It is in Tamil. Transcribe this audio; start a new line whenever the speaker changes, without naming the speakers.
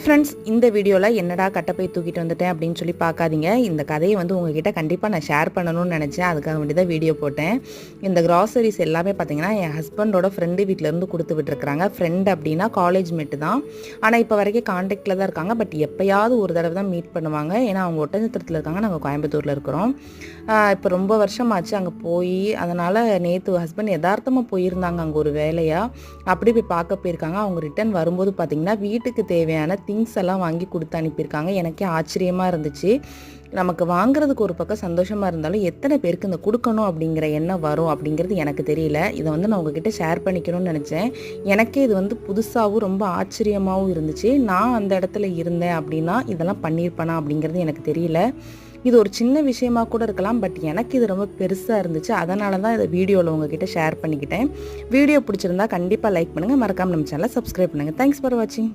ஃப்ரெண்ட்ஸ், இந்த வீடியோவில் என்னடா கட்டப்பை தூக்கிட்டு வந்துட்டேன் அப்படின்னு சொல்லி பார்க்காதீங்க. இந்த கதையை உங்ககிட்ட கண்டிப்பாக நான் ஷேர் பண்ணணும்னு நினச்சேன். அதுக்காக வேண்டி தான் வீடியோ போட்டேன். இந்த கிராசரிஸ் எல்லாமே பார்த்தீங்கன்னா என் ஹஸ்பண்டோட ஃப்ரெண்டு வீட்டிலேருந்து கொடுத்து விட்டுருக்குறாங்க. ஃப்ரெண்ட் அப்படின்னா காலேஜ் மேட்டு தான். ஆனால் இப்போ வரைக்கும் காண்டாக்டில் தான் இருக்காங்க. பட் எப்போயாவது ஒரு தடவை தான் மீட் பண்ணுவாங்க. ஏன்னா அவங்க ஒட்டஞ்சத்திரத்தில் இருக்காங்க, நாங்கள் கோயம்புத்தூரில் இருக்கிறோம். இப்போ ரொம்ப வருஷமாச்சு அங்கே போய். அதனால் நேற்று ஹஸ்பண்ட் யதார்த்தமாக போயிருந்தாங்க அங்கே ஒரு வேலையாக. அப்படி போய் பார்க்க போயிருக்காங்க. அவங்க ரிட்டர்ன் வரும்போது பார்த்திங்கன்னா வீட்டுக்கு தேவையான திங்ஸ் எல்லாம் வாங்கி கொடுத்து அனுப்பியிருக்காங்க. எனக்கே ஆச்சரியமாக இருந்துச்சு. நமக்கு வாங்குறதுக்கு ஒரு பக்கம் சந்தோஷமாக இருந்தாலும் எத்தனை பேருக்கு இந்த கொடுக்கணும் அப்படிங்கிற எண்ணம் வரும் அப்படிங்கிறது எனக்கு தெரியல. இதை நான் உங்ககிட்ட ஷேர் பண்ணிக்கணும்னு நினச்சேன். எனக்கே இது புதுசாகவும் ரொம்ப ஆச்சரியமாகவும் இருந்துச்சு. நான் அந்த இடத்துல இருந்தேன் அப்படின்னா இதெல்லாம் பண்ணியிருப்பேனா அப்படிங்கிறது எனக்கு தெரியல. இது ஒரு சின்ன விஷயமா கூட இருக்கலாம். பட் எனக்கு இது ரொம்ப பெருசாக இருந்துச்சு. அதனால தான் இதை வீடியோவில் உங்ககிட்ட ஷேர் பண்ணிக்கிட்டேன். வீடியோ பிடிச்சிருந்தா கண்டிப்பாக லைக் பண்ணுங்கள். மறக்காமல் நம்ம சேனலை சப்ஸ்கிரைப் பண்ணுங்கள். தேங்க்ஸ் ஃபார் வாட்சிங்.